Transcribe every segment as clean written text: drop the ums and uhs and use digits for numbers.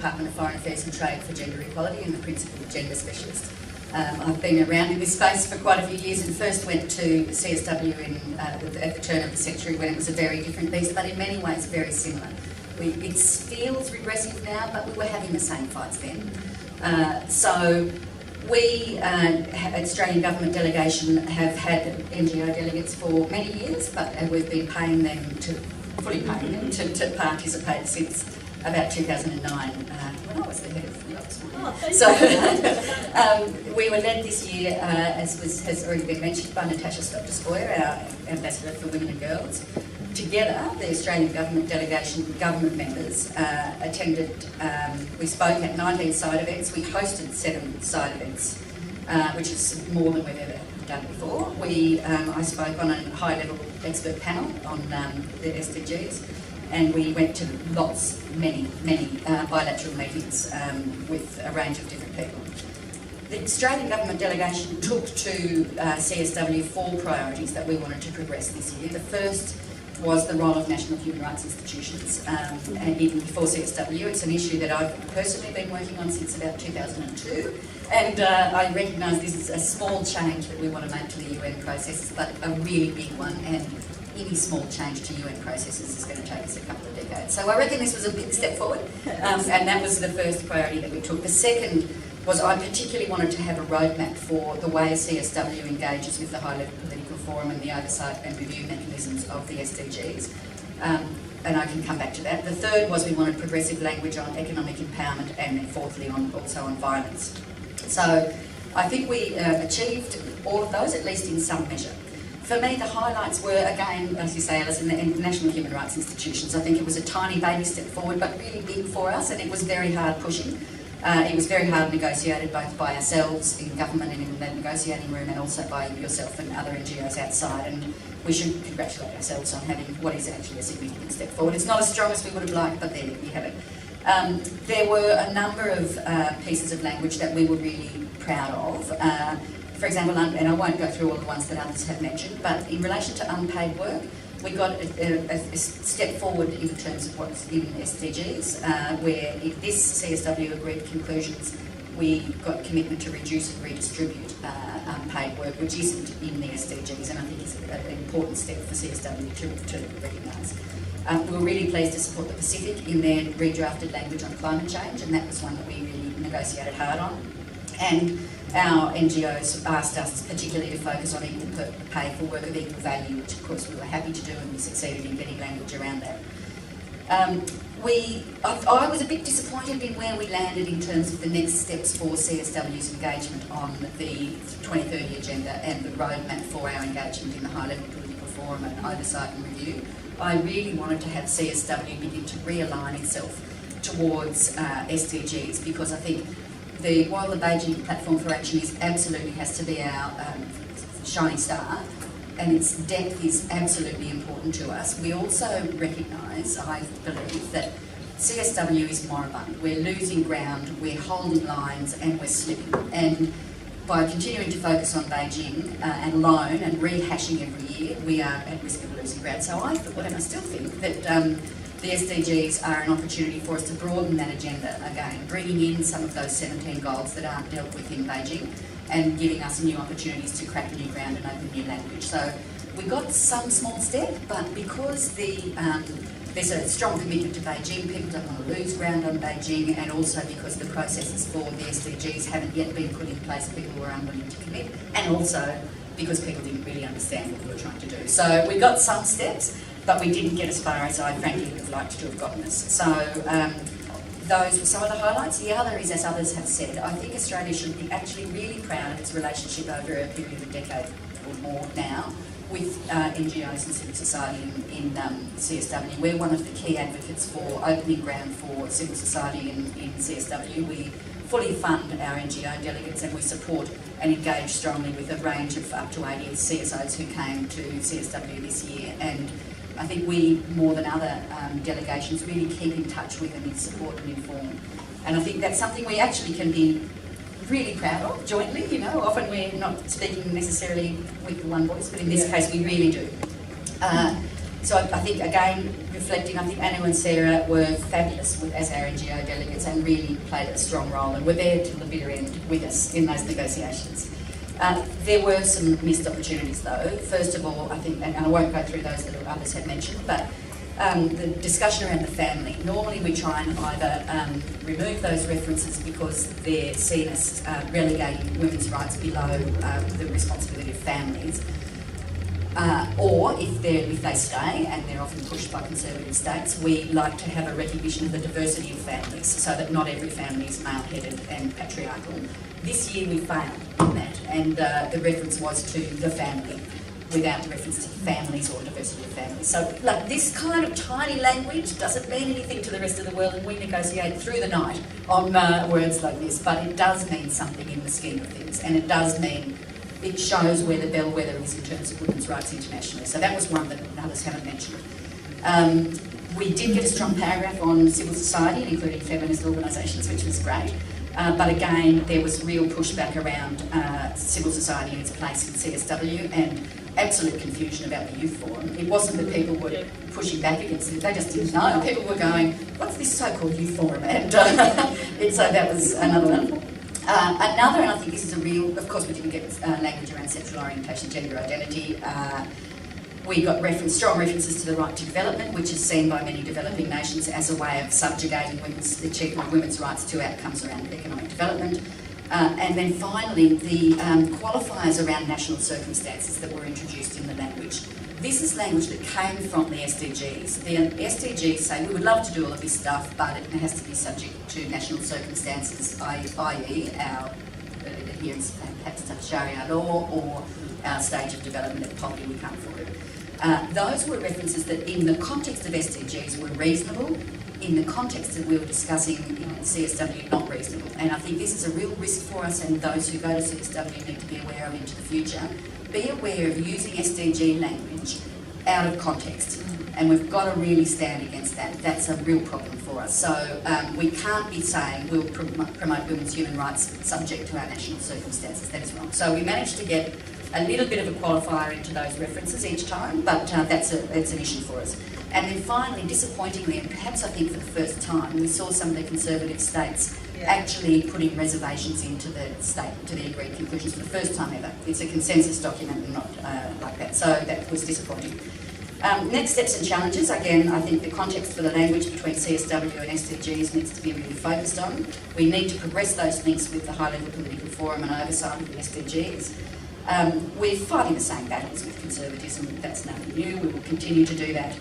Department of Foreign Affairs and Trade for Gender Equality and the Principal Gender Specialist. I've been around in this space for quite a few years and first went to CSW at the turn of the century when it was a very different beast, but in many ways very similar. It feels regressive now, but we were having the same fights then. So we, Australian Government delegation, have had NGO delegates for many years, but we've been fully paying them to participate since about 2009, when I was the head of the Oxford. So we were led this year, as has already been mentioned, by Natasha Stockdiscoyer, our Ambassador for Women and Girls. Together, the Australian Government delegation, government members, attended, we spoke at 19 side events, we hosted 7 side events, which is more than we've ever done before. I spoke on a high-level expert panel on the SDGs, and we went to many bilateral meetings with a range of different people. The Australian Government delegation took to CSW 4 priorities that we wanted to progress this year. The first was the role of national human rights institutions, and even before CSW. It's an issue that I've personally been working on since about 2002, and I recognise this is a small change that we want to make to the UN processes, but a really big one, and any small change to UN processes is going to take us a couple of decades. So I reckon this was a big step forward, and that was the first priority that we took. The second was I particularly wanted to have a roadmap for the way CSW engages with the high-level political forum and the oversight and review mechanisms of the SDGs. And I can come back to that. The third was we wanted progressive language on economic empowerment, and then fourthly also on violence. So I think we achieved all of those, at least in some measure. For me, the highlights were, again, as you say, Alice, in the national human rights institutions. I think it was a tiny baby step forward, but really big for us, and it was very hard pushing. It was very hard negotiated both by ourselves in government and in the negotiating room, and also by yourself and other NGOs outside, and we should congratulate ourselves on having what is actually a significant step forward. It's not as strong as we would have liked, but there you have it. There were a number of pieces of language that we were really proud of. For example, and I won't go through all the ones that others have mentioned, but in relation to unpaid work, we got a step forward in terms of what's in SDGs, where in this CSW agreed conclusions, we got commitment to reduce and redistribute unpaid work, which isn't in the SDGs, and I think it's an important step for CSW to recognise. We were really pleased to support the Pacific in their redrafted language on climate change, and that was one that we really negotiated hard on. And our NGOs asked us particularly to focus on equal pay for work of equal value, which of course we were happy to do, and we succeeded in getting language around that. I was a bit disappointed in where we landed in terms of the next steps for CSW's engagement on the 2030 agenda and the roadmap for our engagement in the high-level political forum and oversight and review. I really wanted to have CSW begin to realign itself towards SDGs, because I think while the Beijing Platform for Action absolutely has to be our shining star, and its depth is absolutely important to us, we also recognise, I believe, that CSW is moribund. We're losing ground, we're holding lines, and we're slipping. And by continuing to focus on Beijing alone and rehashing every year, we are at risk of losing ground. So I thought, and I still think, that the SDGs are an opportunity for us to broaden that agenda again, bringing in some of those 17 goals that aren't dealt with in Beijing, and giving us new opportunities to crack new ground and open new language. So we got some small step, but because there's a strong commitment to Beijing, people don't want to lose ground on Beijing, and also because the processes for the SDGs haven't yet been put in place, people were unwilling to commit, and also because people didn't really understand what we were trying to do. So we got some steps, but we didn't get as far as I frankly would have liked to have gotten us. So those were some of the highlights. The other is, as others have said, I think Australia should be actually really proud of its relationship over a period of a decade or more now with NGOs and civil society in CSW. We're one of the key advocates for opening ground for civil society in CSW. We fully fund our NGO delegates, and we support and engage strongly with a range of up to 80 CSOs who came to CSW this year. And I think we, more than other delegations, really keep in touch with and support and inform. And I think that's something we actually can be really proud of jointly. You know, often we're not speaking necessarily with one voice, but in this case we really do. So I think, again, reflecting, I think Anu and Sarah were fabulous as our NGO delegates and really played a strong role and were there till the bitter end with us in those negotiations. There were some missed opportunities though. First of all, I think, and I won't go through those that others have mentioned, but the discussion around the family. Normally we try and either remove those references because they're seen as relegating women's rights below the responsibility of families. Or if they stay, and they're often pushed by conservative states, we like to have a recognition of the diversity of families so that not every family is male-headed and patriarchal. This year we failed in that, and the reference was to the family without reference to families or diversity of families. So like this kind of tiny language doesn't mean anything to the rest of the world, and we negotiate through the night on words like this, but it does mean something in the scheme of things, and it does mean it shows where the bellwether is in terms of women's rights internationally. So that was one that others haven't mentioned. We did get a strong paragraph on civil society, including feminist organisations, which was great. But again, there was real pushback around civil society and its place in CSW, and absolute confusion about the youth forum. It wasn't that people were pushing back against it, they just didn't know. People were going, what's this so-called youth forum? And so that was another one. Another, and I think this is a real, of course we didn't get language around sexual orientation, gender identity. We got strong references to the right to development, which is seen by many developing nations as a way of subjugating the achievement of women's rights to outcomes around economic development. And then finally, the qualifiers around national circumstances that were introduced in the language. This is language that came from the SDGs. The SDGs say we would love to do all of this stuff, but it has to be subject to national circumstances, i.e. our adherence perhaps to Sharia law or our stage of development of poverty we come forward. Those were references that in the context of SDGs were reasonable, in the context that we were discussing in CSW not reasonable. And I think this is a real risk for us, and those who go to CSW need to be aware of into the future. Be aware of using SDG language out of context, and we've got to really stand against that. That's a real problem for us. So we can't be saying we'll promote women's human rights subject to our national circumstances. That is wrong. So we managed to get a little bit of a qualifier into those references each time, but that's an issue for us. And then finally, disappointingly, and perhaps I think for the first time, we saw some of the conservative states actually putting reservations into the statement, to the agreed conclusions for the first time ever. It's a consensus document and not like that, so that was disappointing. Next steps and challenges. Again, I think the context for the language between CSW and SDGs needs to be really focused on. We need to progress those links with the high-level political forum and oversight of the SDGs. We're fighting the same battles with conservatism. That's nothing new. We will continue to do that.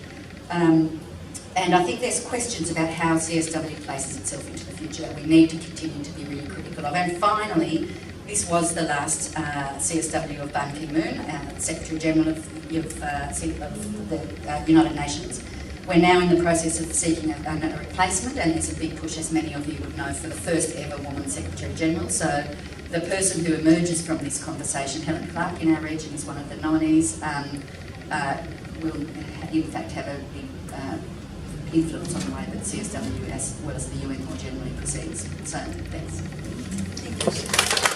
And I think there's questions about how CSW places itself into the future. We need to continue to be really critical of. And finally, this was the last CSW of Ban Ki-moon, Secretary General of the United Nations. We're now in the process of seeking a replacement, and there's a big push, as many of you would know, for the first ever woman Secretary General. So the person who emerges from this conversation, Helen Clark in our region, is one of the nominees, will in fact have a big influence on the way that CSW as well as the UN more generally proceeds. So thanks. Thank you.